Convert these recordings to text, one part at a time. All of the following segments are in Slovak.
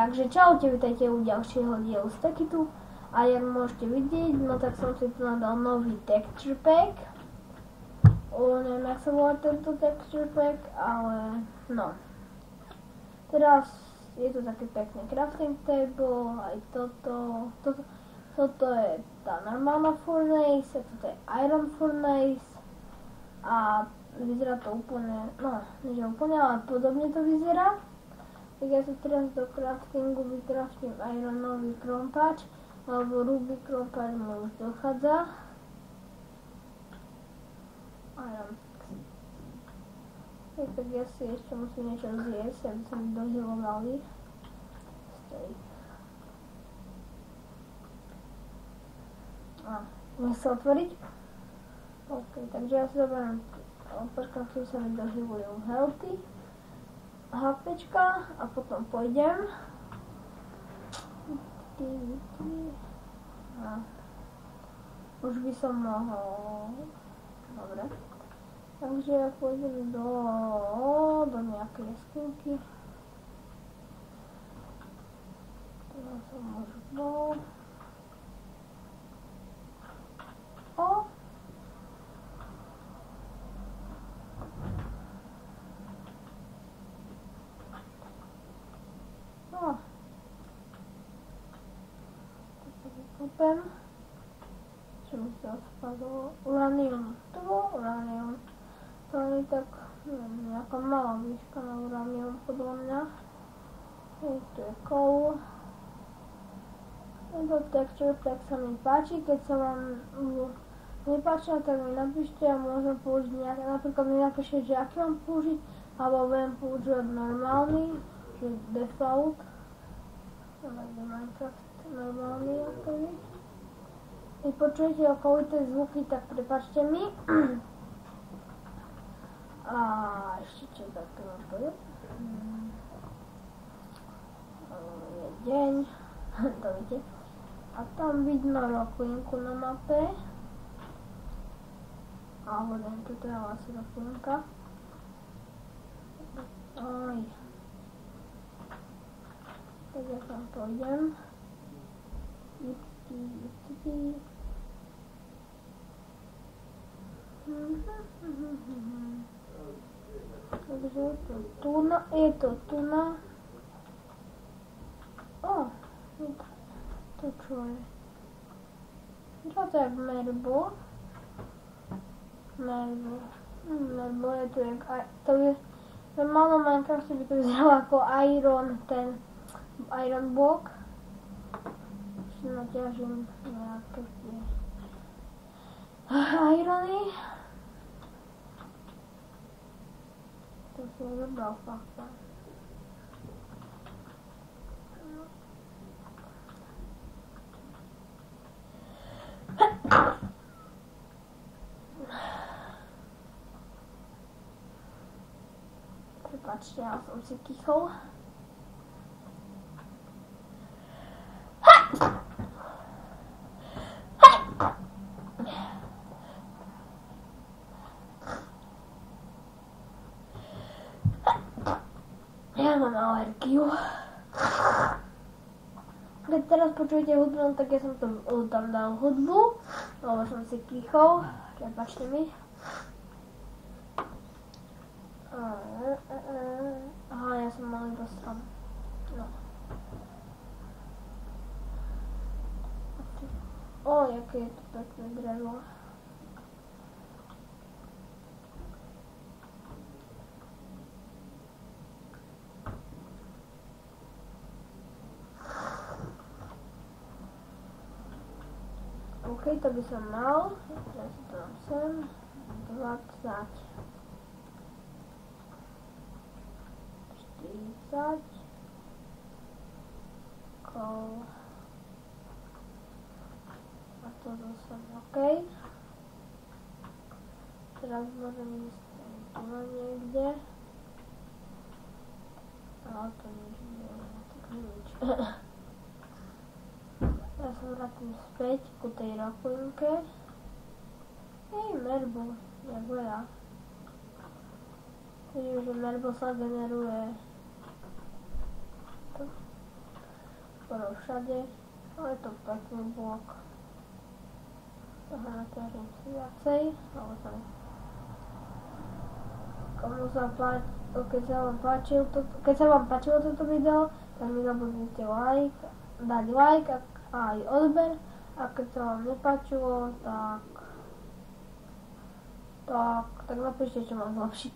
Takže čaute, vítajte u ďalšieho dielu z Techitu. A jak môžete vidieť, no tak som si tu nadal nový texture pack. Neviem, jak sa volá tento texture pack, ale no. Teraz je tu taký pekný crafting table, aj toto je tá normálna furnace, a toto je iron furnace. A vyzerá to úplne, no, nie úplne, ale podobne to vyzerá. Tak ja sa teraz do craftingu vycraftím ironový krompáč, alebo ruby krompáč mu už dochádza. Iron. Tak ja si ešte musím niečo zjesť, aby sa mi dohealovali. Steak. Nech sa otvoriť? OK, takže ja si zoberiem počkám, kým sa mi dohealujú healthy. HPčka a potom pôjdem. Už by som mohol. Dobre. Takže ja pôjdem do nejakej jaskinky. Teraz som už bol. Kúpem, čo mi sa spadlo, uranium, to bolo uranium, to je tak, neviem, nejaká malá výška na uranium podľa mňa. Tu je coal. Tento texture pack sa mi páči, keď sa vám nepáčil, tak mi napíšte a môžem použiť nejaké, napríklad mi napíšte, že aký mám použiť, alebo budem používať normálny, že default, ale Minecraft normálny akoby. Keď počujete okolité zvuky, tak prepáčte mi. A ešte čo takto mám povedať? Je deň, to vidíte. A tam vidno roklinku na mape. Alebo neviem, čo to je asi roklinka. Aj. Tak ja tam pôjdem. Takže je to tuna. To čo je? Čo to je merbo? Merbo je tu jak, to je, v malom Minecrafte by to vyzeralo ako iron, ten iron block. Naťažím nejaké tie irony. To som zobral fakt. Prepáčte, ja som si kýchol. Ja mám alergiu. Keď teraz počujete hudbu, tak ja som tam dal hudbu, lebo som si kýchol. Prepáčte mi. Aha, ja som mal iba strom. No. Jaké je to pekné drevo. OK, to by som mal. Teraz si to dám sem. 20. 40. Coal. A to zase OK. Teraz môžem ísť tu na niekde. Ale to nič nie je, tak nič. Ja sa vrátim späť ku tej roklinke. Merbo, jak veľa. Vidím, že merbo sa generuje. skoro všade, ale je to pekný blok. Toho natiažem si viacej, ale to ne. Keď sa vám páčilo toto video, tak mi zabudnite dať like a aj odber. A keď sa vám nepáčilo, tak napíšte, čo mám zlepšiť.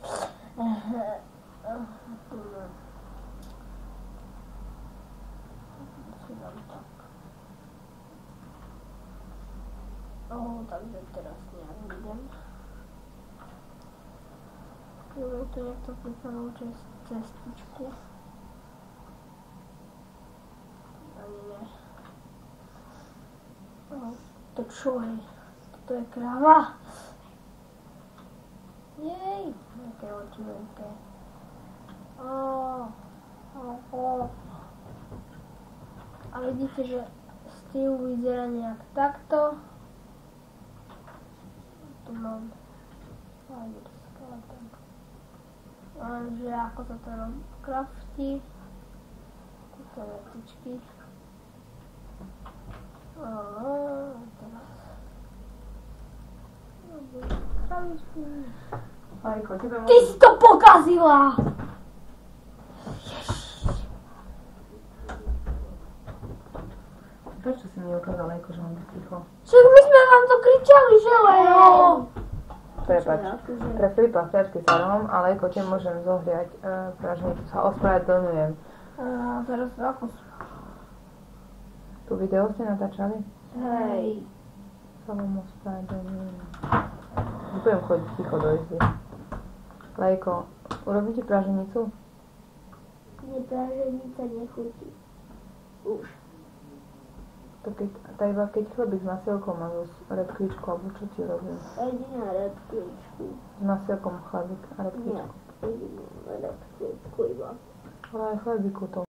Takže teraz nejak idem. Budem tu niekto pripravil cestičku. Ani ne. To čo je? Toto je kráva. Jej, aké oči veľké. A vidíte, že z tyłu vyzerá nejak takto. Tu mám skeleton. Že ako sa to robí crafty. Toto vetičky. Ty si to pokazila! Prečo si mi ukázala, že mám byť ticho? Však my sme vám to kričali, že Leo! Prepač, pre Filipa v ťažký sa rom, ale ako ti môžem zohriať pražnicu, sa ospravedlňujem. Teraz ako Tu video ste natáčali? Hej. Sa vám ospravedlňujem. Budem chodiť ticho do izby. Lejko, urobíte praženicu? Nie, praženica nechutí. Už. To keď chlebík s nasielkom a s repkvičkou, alebo čo ti robím? Jedinú repkvičku. S nasielkom chlebík a repkvičku? Nie, jedinú repkvičku iba. Ale aj chlebíku to